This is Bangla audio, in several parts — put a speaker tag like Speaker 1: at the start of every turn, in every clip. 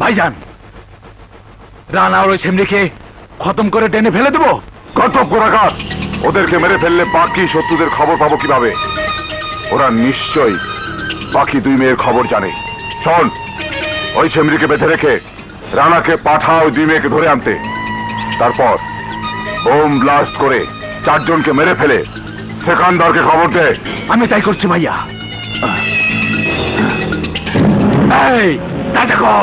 Speaker 1: ভাইজান, রানা আর ওই সেমরিকে খতম করে টেনে ফেলে দেবো।
Speaker 2: কত গোরাঘাত! ওদেরকে মেরে ফেললে বাকি শত্রুদের খবর পাবো কিভাবে? ওরা নিশ্চয়ই বাকি দুই মেয়ের খবর জানে। শোন, ওই সেমরিকে বেঁধে রেখে রানাকে পাঠা ওই দুই মেয়েকে ধরে আনতে। তারপর বোম ব্লাস্ট করে চারজনকে মেরে ফেলে সেকান্দারকে খবর দে।
Speaker 1: আমি তাই করছি ভাইয়া। এই দেখো,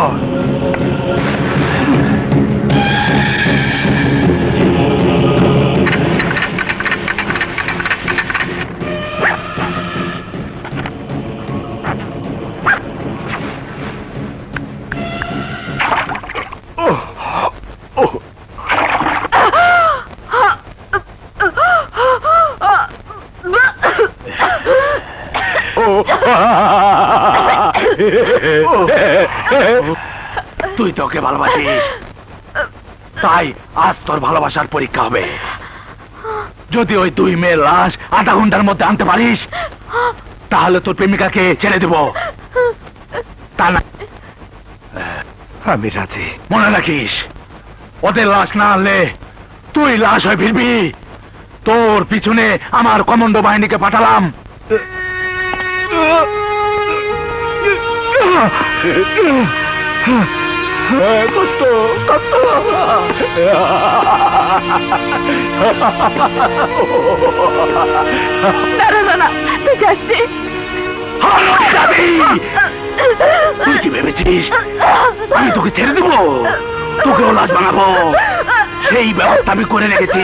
Speaker 1: তুই তোকে ভালোবাসিস, তাই আজ তোর ভালোবাসার পরীক্ষা হবে। যদি ওই দুই মেয়ের লাশ আধা ঘন্টার মধ্যে আনতে পারিস, তাহলে তোর প্রেমিকাকে ছেড়ে দেব। তা না আমি রাজি। মনে রাখিস, ওদের লাশ না আনলে তুই লাশ হয়ে ফিরবি। তোর পিছনে আমার কমান্ডো বাহিনীকে পাঠালাম। কত কত তুই কি ভেবেছিস আমি তোকে ছেড়ে দেবো? তোকেও লাশ বানাবো, সেই ব্যবস্থা আমি করে রেখেছি।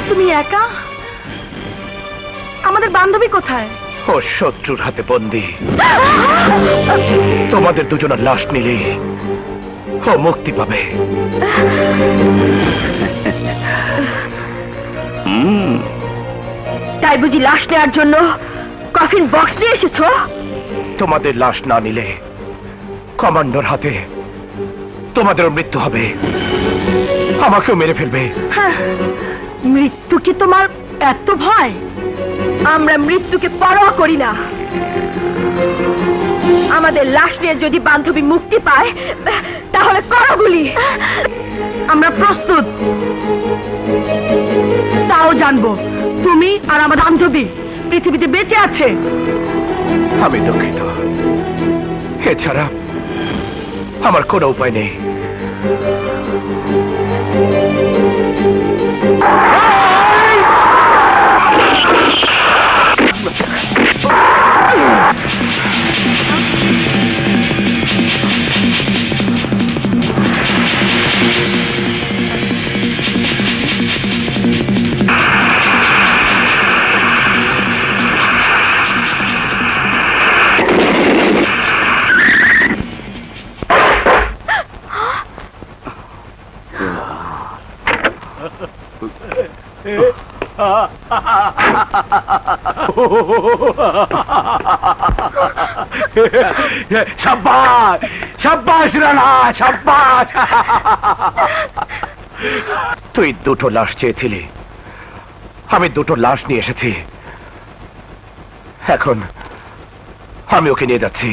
Speaker 3: তুমি একা? আমাদের বান্ধবী কোথায়?
Speaker 1: ও শত্রুর হাতে বন্দী। তোমাদের দুজনের লাশ নিলে ও মুক্তি পাবে।
Speaker 3: তাই বুঝি লাশ নেওয়ার জন্য কফিন বক্স নিয়ে এসেছো?
Speaker 1: তোমাদের লাশ না নিলে কমান্ডোর হাতে তোমাদেরও মৃত্যু হবে, আমাকেও মেরে ফেলবে।
Speaker 3: হ্যাঁ, মৃত্যু কি তোমার এত ভয়? আমরা মৃত্যুকে পরোয়া করি না। আমাদের লাশ নিয়ে যদি বান্ধবী মুক্তি পায়, তাহলে করো গুলি। আমরা প্রস্তুত। তাও জানবো তুমি আর আমার বান্ধবী পৃথিবীতে বেঁচে আছে।
Speaker 1: আমি দুঃখিত, এছাড়া আমার কোনো উপায় নেই। শাবাশ শাবাশ রানা, শাবাশ। তুই দুটো লাশ চেয়েছিলি, আমি দুটো লাশ নিয়ে এসেছি। এখন আমি ওকে নিয়ে যাচ্ছি।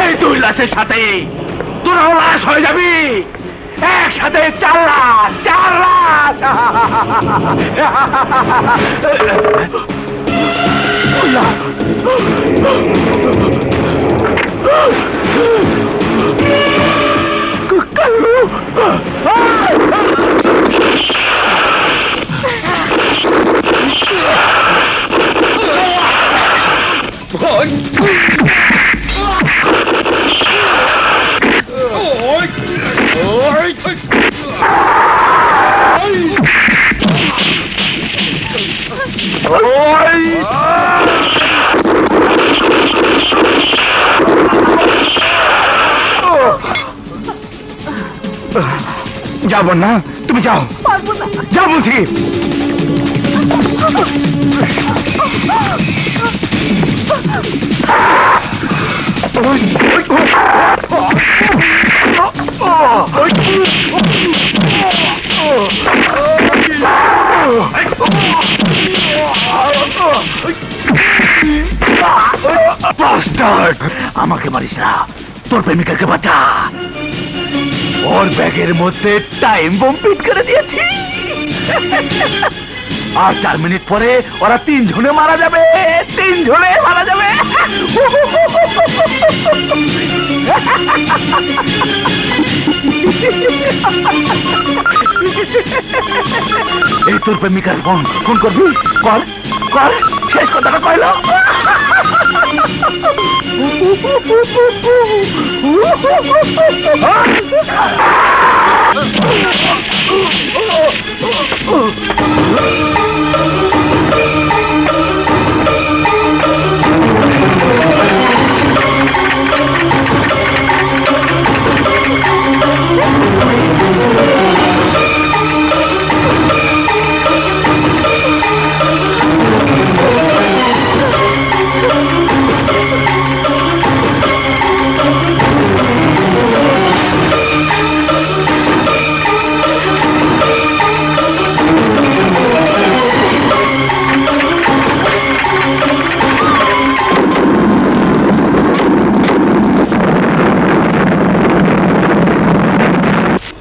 Speaker 1: এই দুই লাশের সাথে তোরাও লাশ হয়ে যাবি, একসাথে 4 লাশ, 4 লাশ। যাবো না, তুমি যাও,
Speaker 3: পারবো না।
Speaker 1: যাও বলছি। Bastard! আমাকে মারিস না, তোর প্রেমিকাকে বাঁচা। ওর ব্যাগের মধ্যে টাইম বোম ফিট করে দিয়েছি। আর 4 মিনিট পরে ওরা 3 জনে মারা যাবে, 3 জনে মারা যাবে। এই তোর প্রেমিকার ফোন, ফোন করবি? কর কর, শেষ কথাটা কইল।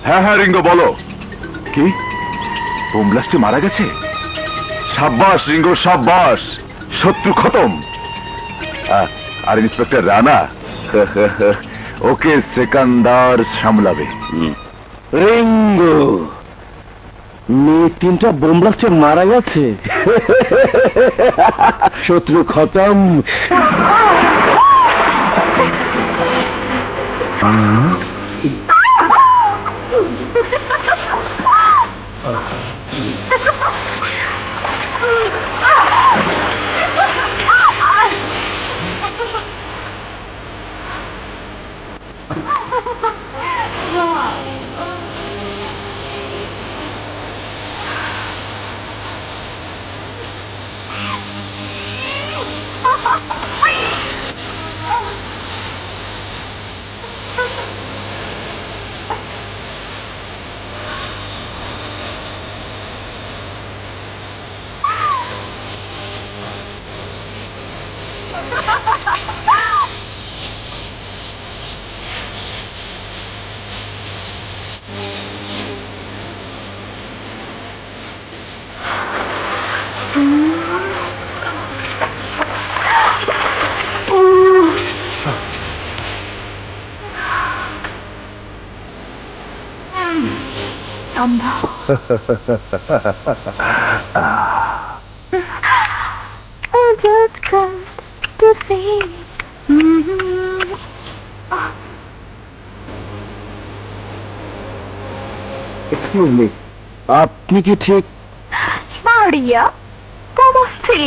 Speaker 2: হ্যাঁ হ্যাঁ রিঙ্গো বলো।
Speaker 1: কি বোম ব্লাস্টে মারা গেছে?
Speaker 2: সাব্বাস রিঙ্গো সাব্বাস, শত্রু খতম। আর ইন্সপেক্টর রানা ওকে সেকান্দার সামলাবে।
Speaker 1: রিঙ্গো, মেয়ে 3টা বোম ব্লাস্টে মারা গেছে, শত্রু খতম।
Speaker 3: I just come to see.
Speaker 1: Excuse me, আপনি কি ঠিক?
Speaker 3: Maria, ¿cómo sigue?